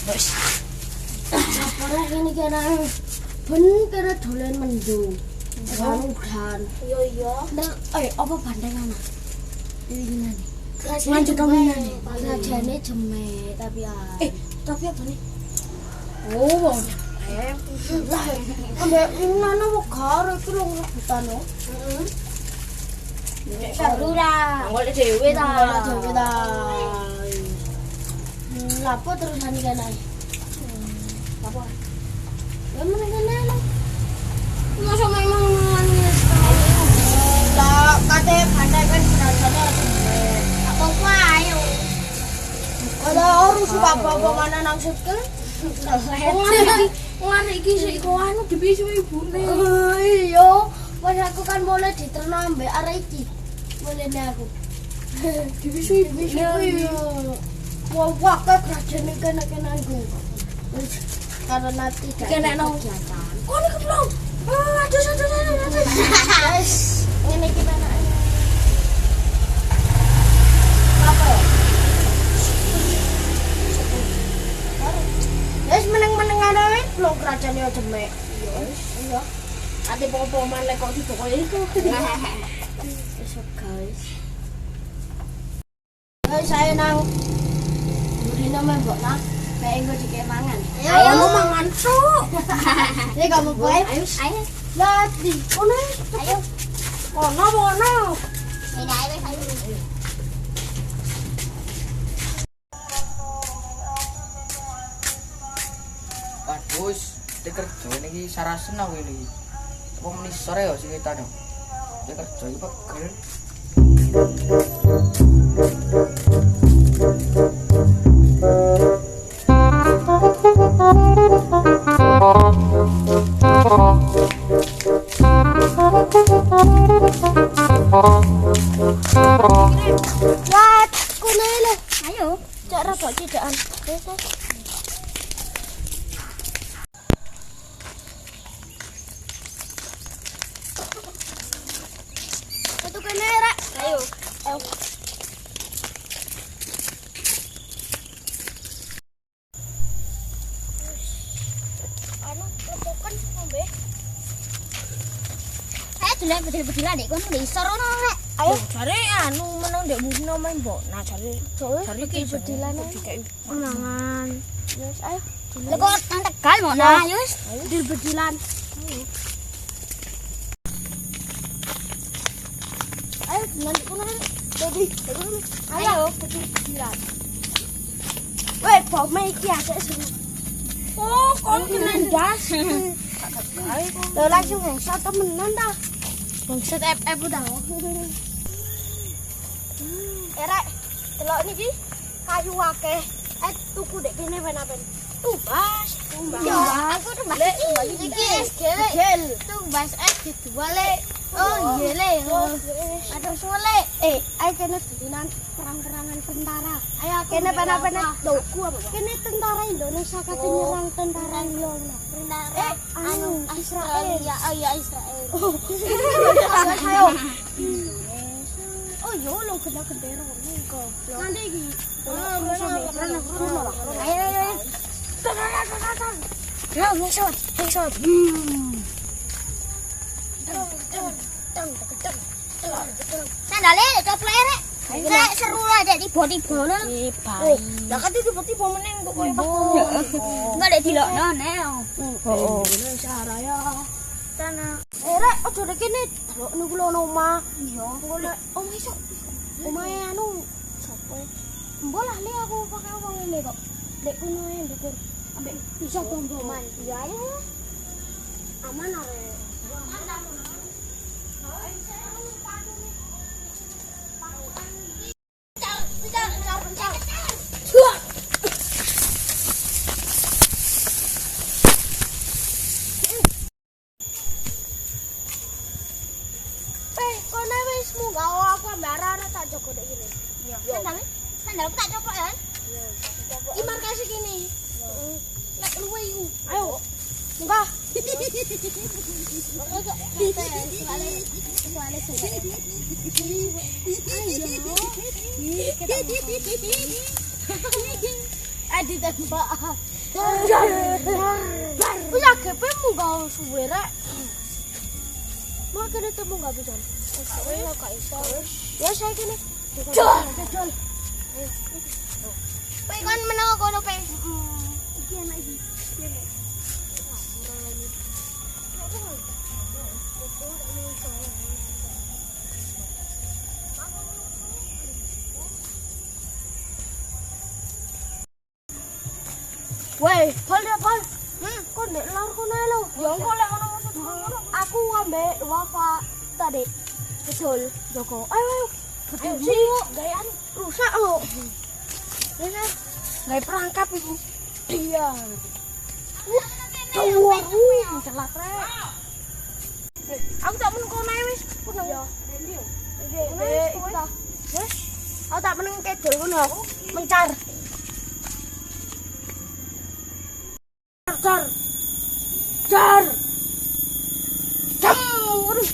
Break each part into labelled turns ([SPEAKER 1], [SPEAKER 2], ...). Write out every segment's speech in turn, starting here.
[SPEAKER 1] Wis. Ora ngene iki ana ben kira dolen mendung. Udan.
[SPEAKER 2] Iya.
[SPEAKER 1] Nah, apa bandengan? Ini
[SPEAKER 2] Lanjut kawinan.
[SPEAKER 1] Rajane jemek tapi
[SPEAKER 2] Tapi apa nih?
[SPEAKER 1] oh, lah, ambek ngono kok garo iki lho rebutan lho.
[SPEAKER 2] Nek seru ra. Golek dhewe ta.
[SPEAKER 1] Dhewe ta. Lapo terusan iki ana.
[SPEAKER 2] Apa?
[SPEAKER 1] Ya meneng kene lho.
[SPEAKER 2] Masa memang nangis.
[SPEAKER 1] Lah, kate bandai kan rasane jemek.
[SPEAKER 2] Apa ayo.
[SPEAKER 1] Kalau harus bapak mana nangsutke?
[SPEAKER 2] Ngene iki sik kok anu dipisu ibune.
[SPEAKER 1] Iya, pas aku kan mulai diterno ambek arek iki. Mulane aku.
[SPEAKER 2] Dipisu
[SPEAKER 1] Iya. Wah, kerajaan kena-kena gue. Karena tidak
[SPEAKER 2] Kena
[SPEAKER 1] ada
[SPEAKER 2] nang.
[SPEAKER 1] kegiatan.
[SPEAKER 2] Oh, ini keblong. Aduh.
[SPEAKER 1] Guys, ini gimana ini? Apa ya? Guys, meneng-meneng ada weh, belum kerajaan yo jemek. Iya.
[SPEAKER 2] Ate popo maneh kok dipokoke iku.
[SPEAKER 1] Besok guys. Guys, saya nang Burino mbok nah. Kayak engko dikek mangan.
[SPEAKER 2] Ayo mau mangan cuk.
[SPEAKER 1] Ini kamu boleh?
[SPEAKER 2] Ayo.
[SPEAKER 1] Lati, kono.
[SPEAKER 2] Ayo.
[SPEAKER 1] Kono.
[SPEAKER 2] Ini ayo.
[SPEAKER 3] Bagus, dia kerja ini sarasen aku ini. Apa menit sore ya sing kita dong. Dia kerja iki pegel.
[SPEAKER 1] Lat, kono lho.
[SPEAKER 2] Ayo.
[SPEAKER 1] Cak rada cidakan. Wes. Itu kene rek.
[SPEAKER 2] Ayo.
[SPEAKER 1] Anu, rokokan ngombe.
[SPEAKER 2] Ayo dolan bedil-bedilan nek kono ndek isor ono rek.
[SPEAKER 1] Ayo.
[SPEAKER 2] Jare anu meneng ndek Burino main mbok. Nah jare
[SPEAKER 1] Jare iki bedilane.
[SPEAKER 2] dikek mangan.
[SPEAKER 1] Wes, ayo.
[SPEAKER 2] Lha kok nang Tegal mau nah, yo wis.
[SPEAKER 1] Bedil-bedilan. Ayo, nanti kono rek. Jadi,
[SPEAKER 2] Ayo.
[SPEAKER 1] bedil-bedilan. Weh, bome iki asik seru.
[SPEAKER 2] Oh, kon kelendas.
[SPEAKER 1] Lo langsung headshot temenan dah.
[SPEAKER 2] Bangset FF udah.
[SPEAKER 1] Erek, delok niki kayu akeh. Tuku dek kene ben-ben. Tumbas.
[SPEAKER 2] Ya, aku tuh balik iki SG.
[SPEAKER 1] Gel.
[SPEAKER 2] Tumbas dijual le. Oh, iya le. Aduh sole.
[SPEAKER 1] Ayo kene dinan perang-perangan tentara. Ayo kene ben-ben. Loh, kene tentara Indonesia kate nyerang tentara liya.
[SPEAKER 2] Tentara
[SPEAKER 1] anu Israel.
[SPEAKER 2] Ya, oh ya Israel.
[SPEAKER 1] Ayo. Oh, yo lo gede-gede goblok. Nanti iki.
[SPEAKER 2] Ayo. Ya, ngesot. Sandale coplek rek. Kayak seru lah jadi tiba-tiba lho.
[SPEAKER 1] Lah kan tiba-tiba meneng kok koyo
[SPEAKER 2] Enggak dek dilokno nek.
[SPEAKER 1] Indonesia Raya.
[SPEAKER 2] Sana.
[SPEAKER 1] Rek, ojo rek kene delok niku lho omah. Iya, golek omah iso. Omahe anu sapa? Mbok lah le aku pakai wong ngene kok. Lek kono ae ndukur ambek bisa bom-boman. Iya ayo. Aman arek. Kono wis munggah aku ambek arek tak jogo dek kene. Iya.
[SPEAKER 2] Sandalku tak coplok kan?
[SPEAKER 1] Iya.
[SPEAKER 2] Iki markas kene. Lek luwe iku.
[SPEAKER 1] Ayo. Munggah.
[SPEAKER 2] ditembak.
[SPEAKER 1] Wis AGP munggah suwe rek. Mau kene temu enggak bisa. Wis gak iso. Ya saya kene. Jol.
[SPEAKER 2] Kowe kon meneng kono pe.
[SPEAKER 1] Iki enak iki. Woi, Pol dia Pol. Kok ndek lor kono lho? Ya engko lek ono maksud ngono. Aku ambek Wafa tadi. Betul, Joko. Ayo. Betul sih. Gayaan rusak lho. Ya, gawe perangkap iku. Iya. Celak rek. Aku tak meneng kono ae wis. Kono. Ya, ndi yo? Dek, wis. Aku tak meneng kedol kono. Mencar. Jar. Jar. Waduh.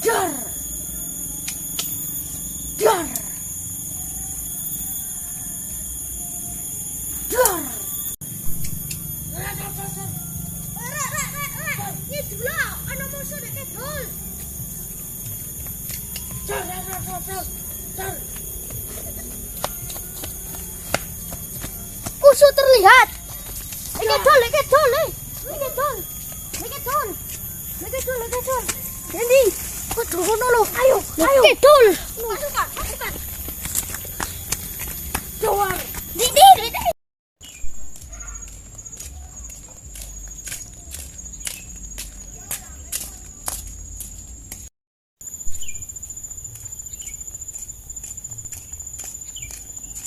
[SPEAKER 1] Jar. Jar. Jar.
[SPEAKER 2] Ini dulu ana musuh nek kedul.
[SPEAKER 1] Jar. Musuh terlihat. Kedol. Jadi, kok ngono lho. Ayo. Kedol.
[SPEAKER 2] Masukkan.
[SPEAKER 1] Jawar.
[SPEAKER 2] Didi.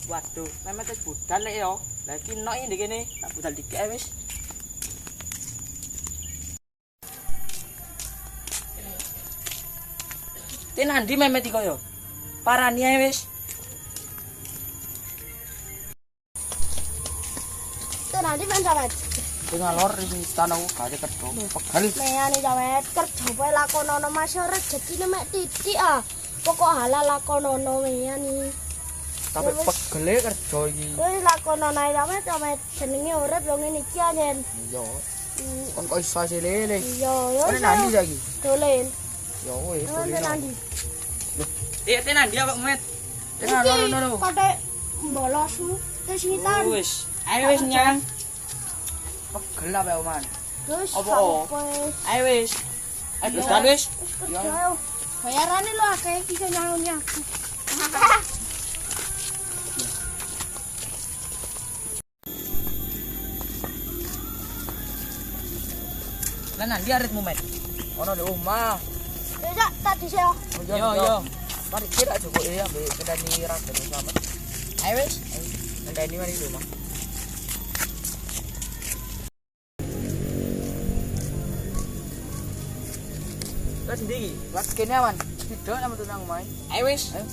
[SPEAKER 3] Waduh, memet wis budal lek yo. Lah iki nok iki ndek kene, tak budal dikek wis. Tenan ndi memet iki yo? Parani ae wis.
[SPEAKER 1] Tenan di men sampean.
[SPEAKER 3] Sing ngalor iki tanahku gak kerja. Pegal.
[SPEAKER 1] Meyane sampean kerja wae lakonono Mas rezekine mek titik ah. Pokok halal lakonono meyane.
[SPEAKER 3] Tapi pegele kerja iki.
[SPEAKER 1] Wis lakonono ae sampean jenenge urip yo ngene iki anjen.
[SPEAKER 3] Iya. Kon kok iso lele.
[SPEAKER 1] Iya, yo.
[SPEAKER 3] Kon nanti saiki.
[SPEAKER 1] Dolen.
[SPEAKER 3] Ya wis,
[SPEAKER 1] Tenan di.
[SPEAKER 3] Iya tenan dia kok met. Tenan loro.
[SPEAKER 1] Kate mbolosu kesitan.
[SPEAKER 3] Wis, ayo wis nyang. Pegel apa oman?
[SPEAKER 1] Terus
[SPEAKER 3] Apa? Ayo wis. Ayo budal wis.
[SPEAKER 1] Ayo. Bayarane lho akeh iki nyangoni aku.
[SPEAKER 3] Lah nanti aritmu met. Ono di omah.
[SPEAKER 1] Ya tak dhisik.
[SPEAKER 3] Yo. Mari kira cukup ya ambek kendani raga selamat. Ayo wis. Kendani mari di omah. Terus ndi iki? Wes kene awan. Tidak sama tunang main. Ayo wis. Ayo.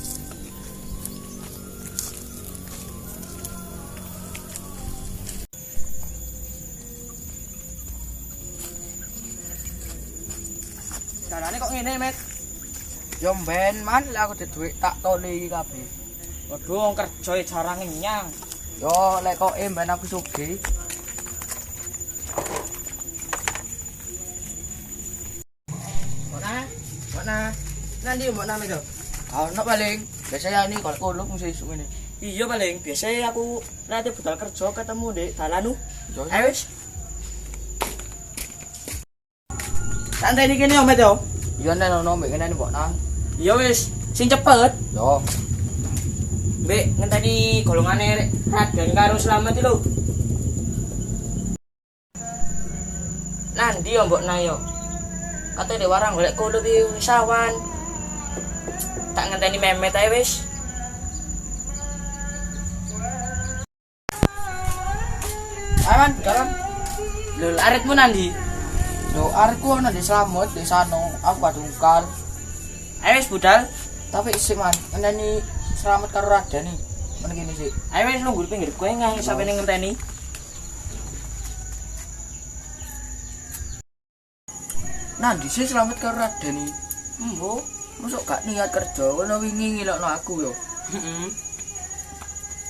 [SPEAKER 3] Carane kok ngene, Met? Yo mben man lek aku duwe dhuwit tak toli iki kabeh. Waduh wong kerja jarang nyang. Yo lek kok mben aku sugih. Mana? Nanti mbok nang itu. Ono paling. Biasanya ini kalau kolok mesti isuk ngene. Iya paling. Biasanya aku nanti budal kerja ketemu di dalanu. Ayo wis. Santai iki kene Met yo. Iya nek ono mbek kene mbok nang. Iya wis, sing cepet. Yo. Mbek ngenteni golongane Raden karo Slamet iki lho. Nanti yo mbok nang yo. Kate de warang golek kulo di wisawan. Tak ngenteni memet ae wis. Aman, dalam. Lho, aritmu nandi? Lho, aritku ana di Slamet, di sano. Aku kadungkal. Ayo wis budal. Tapi isih man, ngenteni Slamet karo Raden iki. Men kene sik. Ayo wis nunggu pinggir kowe ngang sampe ngenteni. Nanti sih Slamet karo Raden iki. Mbok, mosok gak niat kerja kono wingi ngilokno aku yo. Heeh.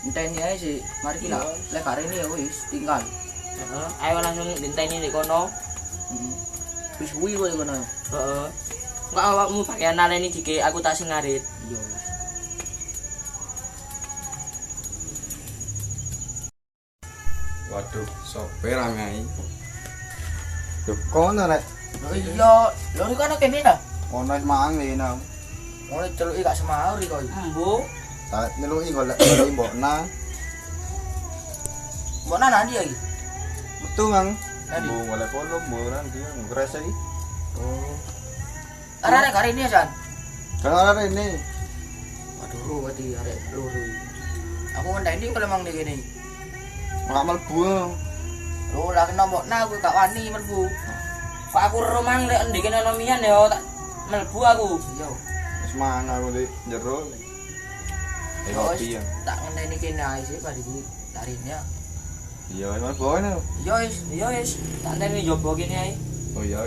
[SPEAKER 3] Enteni ae sih. Mari kita lek hari ini ya wis tinggal.
[SPEAKER 4] Heeh, ayo langsung dinteni di kono.
[SPEAKER 3] Heeh. Wis kuwi kok kono.
[SPEAKER 4] Heeh. Enggak awakmu pakaian naleni dike aku tak sing ngarit.
[SPEAKER 3] Iya.
[SPEAKER 5] Waduh, sopir rame. Duh, kono rek.
[SPEAKER 3] Oh iya, lho iki kan kene ta.
[SPEAKER 5] Kono wis mangan lene.
[SPEAKER 3] Ngono celuki gak semaur iki kok.
[SPEAKER 4] Embo.
[SPEAKER 5] Tak nyeluki golek mbokna.
[SPEAKER 3] Mbok nana ndi iki?
[SPEAKER 5] Metu Mang.
[SPEAKER 3] Tadi.
[SPEAKER 5] Bu golek kono murah dia ngres iki.
[SPEAKER 3] Oh. Arek hari ini ya, San.
[SPEAKER 5] Kan ora rene.
[SPEAKER 3] Waduh, berarti arek loro iki. Aku ngenteni kalau emang di kene.
[SPEAKER 5] Ora mlebu.
[SPEAKER 3] Lho, lah kena mbokna aku gak wani mlebu.
[SPEAKER 4] Kok aku romang lek ndek kene ono mian ya tak mlebu aku.
[SPEAKER 3] Iya.
[SPEAKER 5] Wis mangan aku di jero. Kopi ya.
[SPEAKER 3] Tak ngenteni kene ae sih bar iki tarine.
[SPEAKER 5] Iya, wis mlebu kono.
[SPEAKER 3] Iya wis.
[SPEAKER 4] Tak enteni jobo kene ae.
[SPEAKER 5] Oh iya.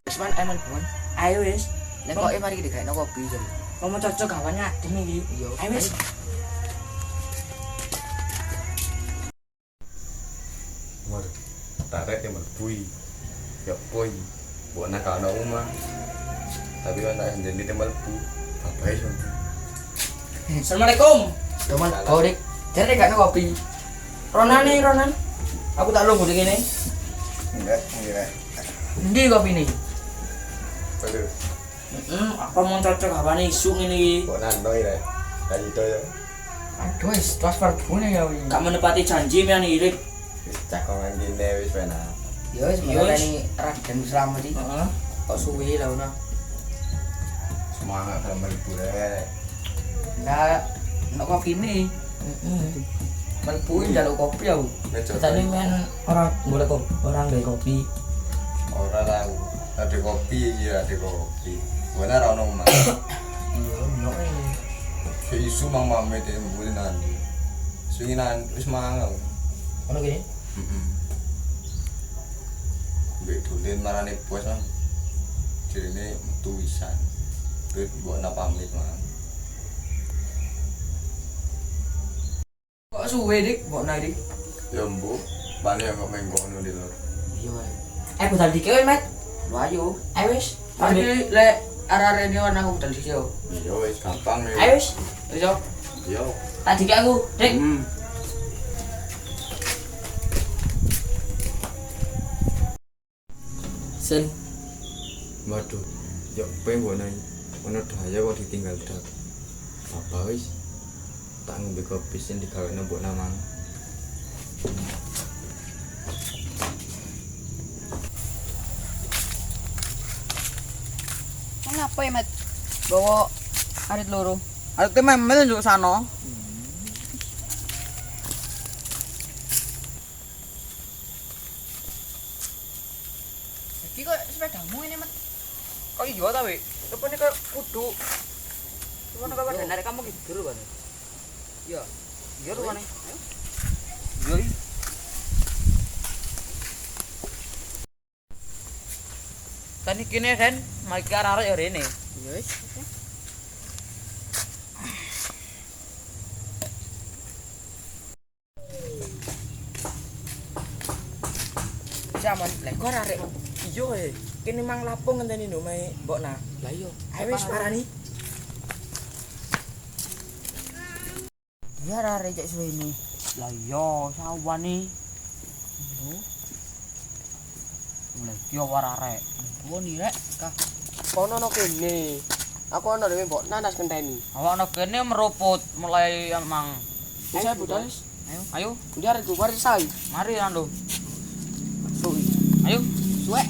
[SPEAKER 3] Wis man emen pun.
[SPEAKER 4] Ayo wis.
[SPEAKER 3] Lek kok mari iki gawe kopi jadi.
[SPEAKER 4] Kamu cocok gawane adem iki.
[SPEAKER 3] Iya.
[SPEAKER 4] Ayo wis.
[SPEAKER 5] Mari. Tarik yang mlebu. Ya poi. Mbokna ka ono omah. Tapi kan tak sendiri te mlebu. Bapak iso.
[SPEAKER 4] Assalamualaikum.
[SPEAKER 3] Cuman kau dik, jadi gak kopi.
[SPEAKER 4] Ronan nih, Ronan. Aku tak lungguh di kene.
[SPEAKER 5] Enggak, enggak.
[SPEAKER 3] Ndi kopi nih?
[SPEAKER 5] Aduh.
[SPEAKER 4] Apa mau cocok gawane isu ngene iki?
[SPEAKER 5] Mbokna ndoi rek. Kayak gitu ya.
[SPEAKER 3] Aduh, wis transfer bune ya wis.
[SPEAKER 4] Gak menepati janji men iki.
[SPEAKER 5] Wis cakongan gini wis penak.
[SPEAKER 3] Ya wis
[SPEAKER 4] Iya, wis.
[SPEAKER 3] ngenteni Raden Slamet iki.
[SPEAKER 4] Heeh.
[SPEAKER 3] Kok suwi lah ono.
[SPEAKER 5] Semangat dalam melipur rek.
[SPEAKER 3] Lah, nek kopi nih. Mlebu njaluk kopi aku.
[SPEAKER 4] Kita ini men orang boleh kok orang gawe kopi.
[SPEAKER 5] Ora tahu. Ada kopi iya ada kopi. Benar ono omah.
[SPEAKER 3] Iya, ono ini.
[SPEAKER 5] Kayak isu mang mame te mbuli nanti. Sunginan wis mangan.
[SPEAKER 3] Ono gini.
[SPEAKER 5] Heeh. Mbek dolen marane bos mang. Jirine metu wisan. Terus mbokna pamit mang.
[SPEAKER 3] Kok suwe dik, mbok dik.
[SPEAKER 5] Ya mbok, bali kok mengkono di lor.
[SPEAKER 3] Iya wae.
[SPEAKER 4] Budal dike Met.
[SPEAKER 3] Lho ayo.
[SPEAKER 4] Ayo wis.
[SPEAKER 3] Mari lek arek-arek ini ana aku budal sih yo.
[SPEAKER 5] Iya wis gampang nih.
[SPEAKER 4] Ayo wis.
[SPEAKER 3] Wis yo.
[SPEAKER 5] Iya.
[SPEAKER 4] Tak dike aku, Dik. Sen.
[SPEAKER 5] Waduh. Ya pengen mbokna. Ono daya kok ditinggal dak. Apa wis? Tak ngombe kopi sing digawene mbokna mang.
[SPEAKER 3] Kenapa ya, Mat? Bawa arit loro.
[SPEAKER 4] Ayo te memel njuk sana.
[SPEAKER 3] Iki kok sepedamu ini, Mat? Kok iya ta, Wik? Rupane kok kudu. Rupane kok ada narik kamu gitu lho, Bang. Iya. Iya rupane. Ayo. Iya.
[SPEAKER 4] Tani kene Den, mari arek ya rene.
[SPEAKER 3] Iya wis. Zaman lek kok arek.
[SPEAKER 4] Iya kene mang lapo ngenteni nduk mae mbokna.
[SPEAKER 3] Lah iya.
[SPEAKER 4] Ayo wis parani.
[SPEAKER 3] Iya arek cek suwe ini.
[SPEAKER 4] Lah iya sawane. Lah iki war arek.
[SPEAKER 3] Oh nih rek, kah.
[SPEAKER 4] Kono no kene.
[SPEAKER 3] Aku ana dhewe mbok nanas ngenteni.
[SPEAKER 4] Awak no kene meruput mulai emang.
[SPEAKER 3] Bisa budal wis.
[SPEAKER 4] Ayo, ayo,
[SPEAKER 3] Dia arek gue sai.
[SPEAKER 4] mari ando.
[SPEAKER 3] Suwi.
[SPEAKER 4] Ayo.
[SPEAKER 3] Suwe.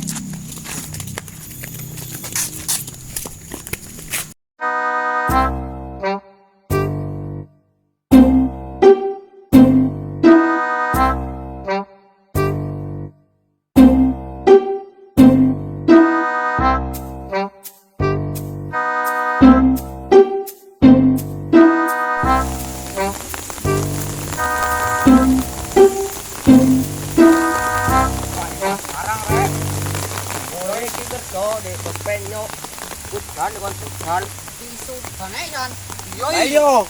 [SPEAKER 3] Budal kon budal. Isu bane jan. Ayo.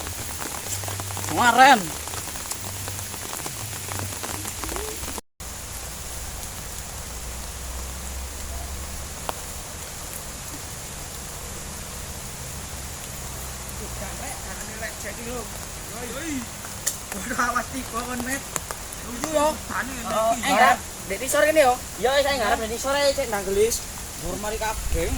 [SPEAKER 3] Maren. Ngarep, dek sore kene yo.
[SPEAKER 4] Yo saya ngarep nanti sore cek nang gelis.
[SPEAKER 3] Dur mari kabeh.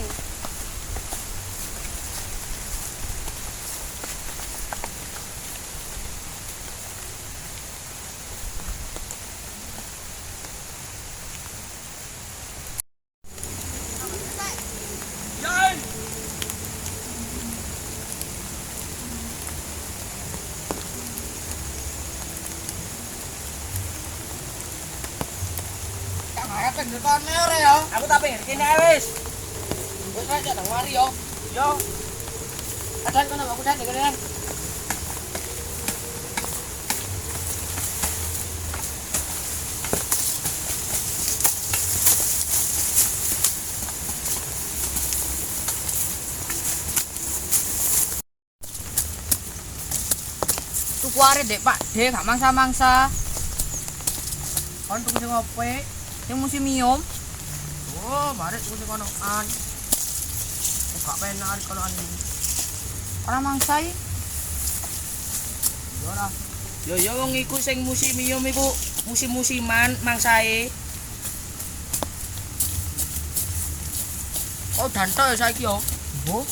[SPEAKER 4] Aku tak pengen kene ae wis.
[SPEAKER 3] Wis wae cek nang mari yo.
[SPEAKER 4] Yo.
[SPEAKER 3] Adan kono aku dan kene. Tuku arek dek Pak, dek gak mangsa-mangsa. Kon tuku sing opo? Sing museum. Oh, mari tuku sing konoan. Gak penak arek konoan iki. Ora mangsai. Yo ora.
[SPEAKER 4] Yo wong iku sing museum iku musim-musiman mangsae.
[SPEAKER 3] Oh, danto ya saiki yo. Mbok.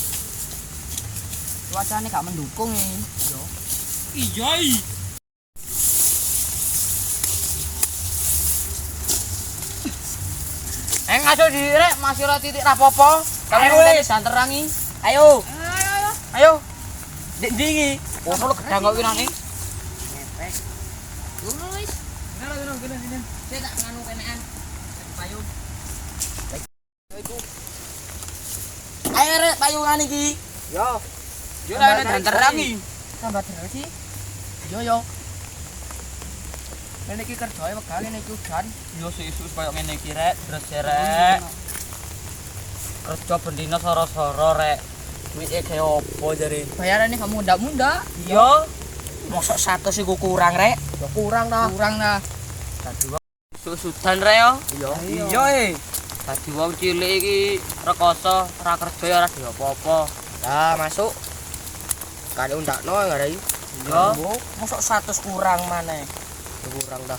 [SPEAKER 3] Cuacane gak mendukung iki. Yo.
[SPEAKER 4] Iya.
[SPEAKER 3] Ngaso direk masih ora titik rapopo.
[SPEAKER 4] Ayo,
[SPEAKER 3] Kalian
[SPEAKER 4] wis.
[SPEAKER 3] dan terangi.
[SPEAKER 4] Ayo.
[SPEAKER 3] Ayo.
[SPEAKER 4] Dek ndi iki?
[SPEAKER 3] Ono gedang kok winane.
[SPEAKER 2] Wis.
[SPEAKER 3] Gini. Saya tak nganu kenean. Payung.
[SPEAKER 4] Ayo rek payungan iki.
[SPEAKER 3] Yo.
[SPEAKER 4] Yo ora dan terangi.
[SPEAKER 3] Tambah terus sih. Yo. Ini iki kerjae wegah ngene iki udan.
[SPEAKER 4] Yo sesus koyo ngene iki rek, terus rek. Kerja bendina soro-soro rek. Duite ge opo jare?
[SPEAKER 3] Bayarane gak munda-munda.
[SPEAKER 4] Yo. Mosok 100 iku kurang rek.
[SPEAKER 3] Ya kurang dah. Kurang dah.
[SPEAKER 4] Dadi susudan rek yo.
[SPEAKER 3] Iya.
[SPEAKER 4] Iya Dadi wong cilik iki rekoso, ora kerja ya ora diopo-opo.
[SPEAKER 3] Dah masuk. Kan undakno ngarai.
[SPEAKER 4] Yo.
[SPEAKER 3] Mosok 100 kurang maneh. Kurang dah.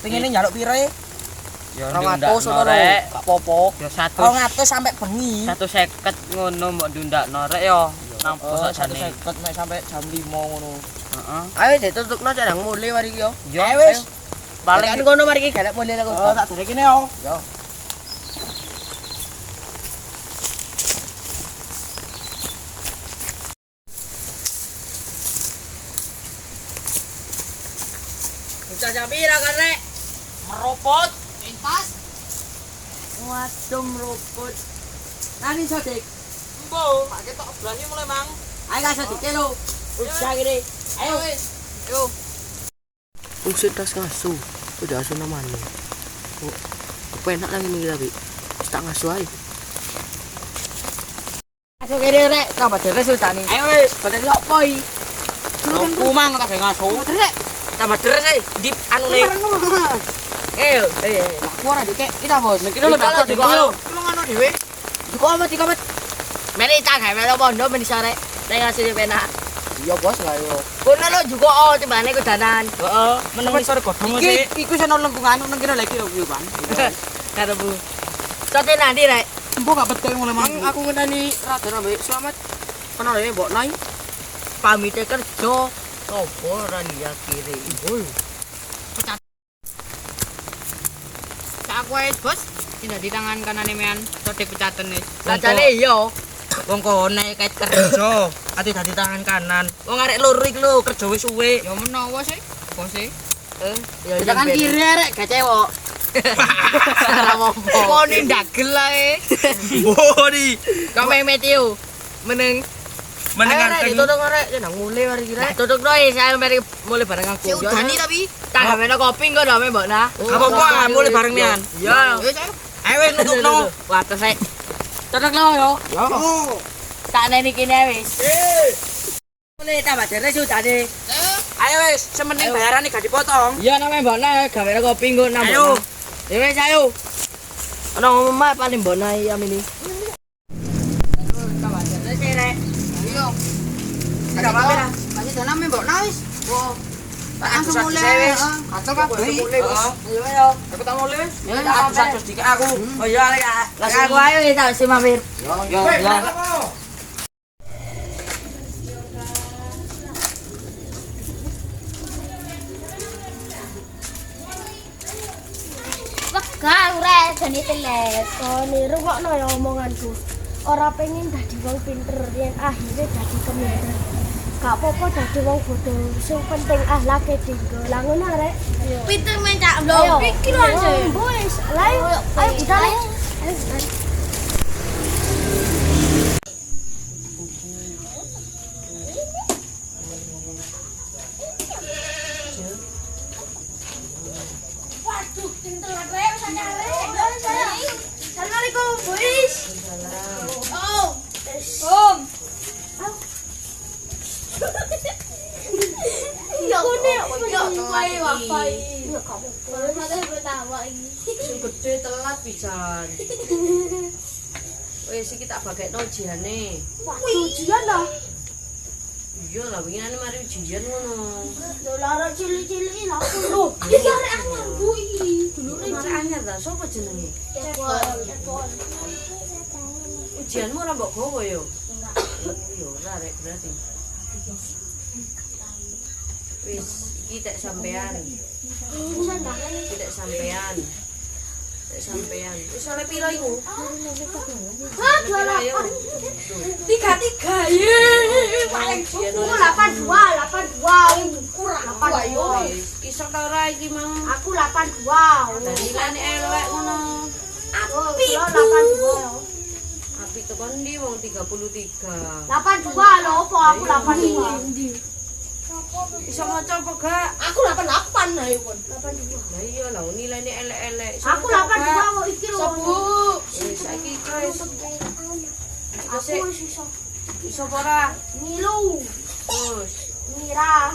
[SPEAKER 3] Pengene njaluk piro e?
[SPEAKER 4] Yo
[SPEAKER 3] 200 ngono lho.
[SPEAKER 4] rek.
[SPEAKER 3] Gak apa-apa.
[SPEAKER 4] Yo 100.
[SPEAKER 3] 200 sampai bengi.
[SPEAKER 4] 150 ngono mbok ndundakno rek yo. Nang
[SPEAKER 3] Oh,
[SPEAKER 4] posane.
[SPEAKER 3] 150 nek sampai jam 5 ngono.
[SPEAKER 4] Heeh.
[SPEAKER 3] Ayo ditutupno cek nang mulai mari iki yo.
[SPEAKER 4] Yo
[SPEAKER 3] Ayo wis.
[SPEAKER 4] Paling
[SPEAKER 3] Paling ngono mari iki galak mulai aku.
[SPEAKER 4] Oh, tak dari kene yo.
[SPEAKER 3] Yo. Ucap pira kan rek?
[SPEAKER 4] Meropot.
[SPEAKER 3] Lintas. Waduh meruput. Nani sodik?
[SPEAKER 4] Embo, tak ketok belani mulai mang.
[SPEAKER 3] Ayo gak sodik lo. Udah gini. Ayo wis. Yo.
[SPEAKER 6] Usir tas ngasu, udah asu namanya. Oh, apa enak lagi nih tapi tak ngasu aja.
[SPEAKER 3] Ayo gini rek, tambah deres sudah nih.
[SPEAKER 4] Ayo wis.
[SPEAKER 3] Badhe opo iki?
[SPEAKER 4] Aku mang tak ngaso.
[SPEAKER 3] Rek, tambah deres ae.
[SPEAKER 4] Dip anu ne.
[SPEAKER 3] Ayo, aku ora dikek kita bos.
[SPEAKER 4] Iki lho tak
[SPEAKER 3] Dikek lo.
[SPEAKER 4] Lu ngono dhewe.
[SPEAKER 3] Dikomet. Meni tak gawe melo pondo meni sore. Nek ngasih penak. Iya bos lah yo. Kono lo juga oh timbane kudanan.
[SPEAKER 4] Heeh, meneng sore godhong sih.
[SPEAKER 3] Iku seno lengkungan nang kene lagi yo Pan.
[SPEAKER 4] Karo Bu.
[SPEAKER 3] Sote nanti rek.
[SPEAKER 4] Embo gak betul mulai mang.
[SPEAKER 3] Aku ngenteni rada ambek selamat. Kenal ya mbok nai. Pamite kerja. Sopo ora dia kiri.
[SPEAKER 2] Aku wis, Bos. Tindak di tangan kanane mean, sodik pecaten wis.
[SPEAKER 3] Lajane yo.
[SPEAKER 4] Wong kone kait kerja, ati dadi tangan kanan. Wong arek loro iki lho kerja wis suwe.
[SPEAKER 2] Ya menawa sih, Bos e.
[SPEAKER 3] Ya tangan kiri rek gak cewek. Ora mompo.
[SPEAKER 2] Kok ndagel ae.
[SPEAKER 4] Bodi.
[SPEAKER 2] Kok memet yo. Meneng.
[SPEAKER 4] Menengan
[SPEAKER 3] Rek ditutuk rek nang mulai mari ki rek.
[SPEAKER 2] Tutuk noe saya mari mulai bareng aku.
[SPEAKER 3] Si udani
[SPEAKER 2] tapi. Tak gawe kopi engko ndame mbok nah.
[SPEAKER 4] Gak apa-apa mulai bareng nian.
[SPEAKER 2] Ya. Wis ayo.
[SPEAKER 4] Ayo wis nutupno.
[SPEAKER 2] Wah, terus tutuk no yo.
[SPEAKER 3] Yo.
[SPEAKER 2] Tak neni kene wis.
[SPEAKER 6] Boleh tambah jere sudane. Ayo wis, sementing bayarane gak dipotong.
[SPEAKER 4] Iya namanya mbok nek gawe kopi nggo nambah.
[SPEAKER 6] Ayo.
[SPEAKER 4] Ya wis ayo. Ana omah paling mbok nai amini.
[SPEAKER 6] Tambah jere sirek. Ayo. Ada apa ya? Kasih doname mbok wis. Oh. Langsung mulai. Kacau kabeh. Ayo ayo. Aku tak mulai wis. Ya aku satu sedikit aku. Oh iya lek aku ayo tak si mampir. Yo.
[SPEAKER 2] Wegah urek jane teles.
[SPEAKER 1] Oh, niru kok no ya omonganku. Ora pengen dadi wong pinter yen akhirnya dadi keminder. Gak apa-apa dadi wong bodoh, sing penting akhlake tinggal. Lah ngono rek.
[SPEAKER 2] Pinter mencak lho. Pikir aja.
[SPEAKER 1] Wis, ayo budal. Ayo.
[SPEAKER 2] Waduh, pinter rek wis anyare. Assalamualaikum, boys. Oh. Om. Ya kone ya wae wae. Ya kamu. Mate pertama iki.
[SPEAKER 6] Sing gede telat pisan. Wis iki tak bagekno ujiane.
[SPEAKER 1] Waduh, ujian dah.
[SPEAKER 6] Iya lah winginane mari ujian ngono.
[SPEAKER 1] Dolar cilik-cilik lah.
[SPEAKER 2] Oh, iki arek anyar Bu iki.
[SPEAKER 6] Dulure mari anyar ta sapa jenenge?
[SPEAKER 2] Cepol.
[SPEAKER 6] Ujianmu ora mbok gowo yo. Yo ora rek berarti. Wis iki tak sampean. Iki tak sampean. Tak sampean. Wis oleh piro iku?
[SPEAKER 1] Hah, 28. 33 ye. Paling buku 82. Kurang 82.
[SPEAKER 6] Wis iso ta ora iki mang?
[SPEAKER 1] Aku 82.
[SPEAKER 6] Dari nilai elek ngono.
[SPEAKER 1] Api 82.
[SPEAKER 6] Api tekan ndi wong 33.
[SPEAKER 1] 82 lho opo aku 82.
[SPEAKER 6] Iso maca apa gak?
[SPEAKER 1] Aku 88 ayo pun. 82.
[SPEAKER 6] Lah iya lah nilainya elek-elek.
[SPEAKER 1] Aku 82 kok iki lho.
[SPEAKER 6] Wis saiki wis.
[SPEAKER 1] Aku wis iso.
[SPEAKER 6] Iso apa ora?
[SPEAKER 1] Milu,
[SPEAKER 6] Terus
[SPEAKER 1] Mira.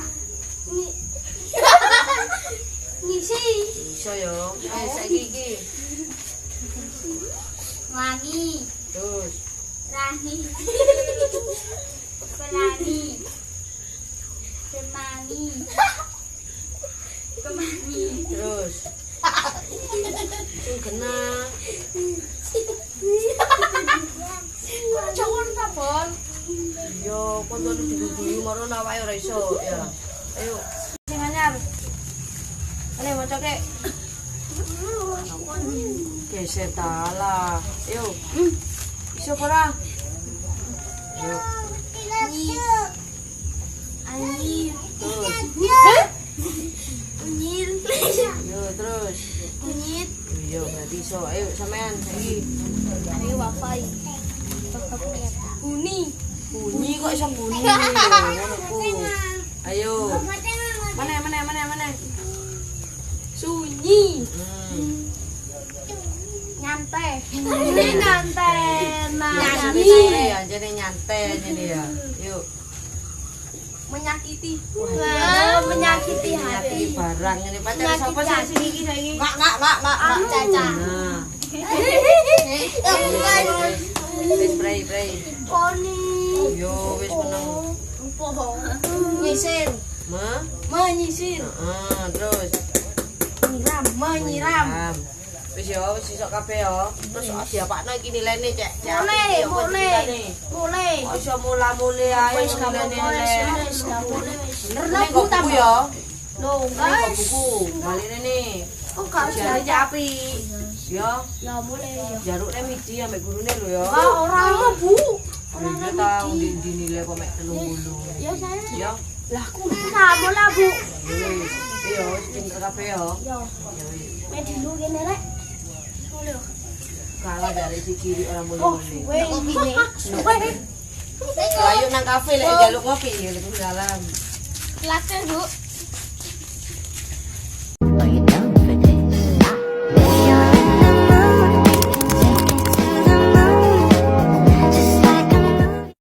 [SPEAKER 1] Ngisi.
[SPEAKER 6] iso yo. Saiki iki.
[SPEAKER 2] Wangi.
[SPEAKER 6] Terus
[SPEAKER 2] Rani. Pelani. Kemangi.
[SPEAKER 6] terus sing kena
[SPEAKER 1] Jangan tabon.
[SPEAKER 6] yo kontone diguyu marang awake ora iso ya. Ayo sing anyar. Ini maca kek. Geser tala. Ayo. Iso ora? Yo.
[SPEAKER 2] Anjir.
[SPEAKER 6] Terus.
[SPEAKER 2] Unyil.
[SPEAKER 6] Yo terus.
[SPEAKER 2] Unyit.
[SPEAKER 6] Yo berarti iso. Ayo sampean saiki.
[SPEAKER 2] Ayo wifi. Uni.
[SPEAKER 6] Bunyi kok iso bunyi lho ngono ku. Ayo. Mana?
[SPEAKER 2] Sunyi.
[SPEAKER 1] Nyantai.
[SPEAKER 2] Nyantai.
[SPEAKER 6] Nyantai ya, jadi nyantai jadi ya. Yuk.
[SPEAKER 2] Menyakiti.
[SPEAKER 6] Wah,
[SPEAKER 2] Menyakiti
[SPEAKER 6] menyakiti
[SPEAKER 2] hati.
[SPEAKER 6] barang ini pacar siapa sih sing iki saiki?
[SPEAKER 2] Enggak. Caca.
[SPEAKER 6] Nah. Wis pray.
[SPEAKER 1] Poni.
[SPEAKER 6] Yo wis meneng.
[SPEAKER 2] Nyisir. Menyisir.
[SPEAKER 6] Heeh, terus
[SPEAKER 2] Menyiram.
[SPEAKER 6] Wis yo, wis iso kabeh yo. Terus diapakno iki nilene cek.
[SPEAKER 2] Boleh.
[SPEAKER 6] Kok iso mula-muli ae
[SPEAKER 2] Wis gak
[SPEAKER 6] nilene
[SPEAKER 2] apa-apa,
[SPEAKER 6] elek.
[SPEAKER 2] wis gak boleh.
[SPEAKER 6] Nek kok buku yo.
[SPEAKER 2] Loh,
[SPEAKER 6] Nek
[SPEAKER 2] guys.
[SPEAKER 6] buku. Baline ne.
[SPEAKER 2] Oh, gak
[SPEAKER 6] Jare
[SPEAKER 2] usah.
[SPEAKER 6] api. Yo,
[SPEAKER 2] Ya boleh ya.
[SPEAKER 6] jarukne midi ambek gurune lho yo.
[SPEAKER 2] Ora Bu.
[SPEAKER 6] Iya tahu dinilai kok mek 30.
[SPEAKER 2] Ya saya.
[SPEAKER 6] Yo.
[SPEAKER 2] Lah ku kamu lah Bu.
[SPEAKER 6] Wis. Yo, wis pinter kabeh yo.
[SPEAKER 1] Yo,
[SPEAKER 6] Yo wis.
[SPEAKER 1] medilu kene rek.
[SPEAKER 6] Kalah dari si kiri orang
[SPEAKER 1] Oh,
[SPEAKER 6] mulai-mulai.
[SPEAKER 1] weh ngene.
[SPEAKER 6] Ayo nang kafe lek njaluk ngopi ya dalam.
[SPEAKER 2] Laker Bu.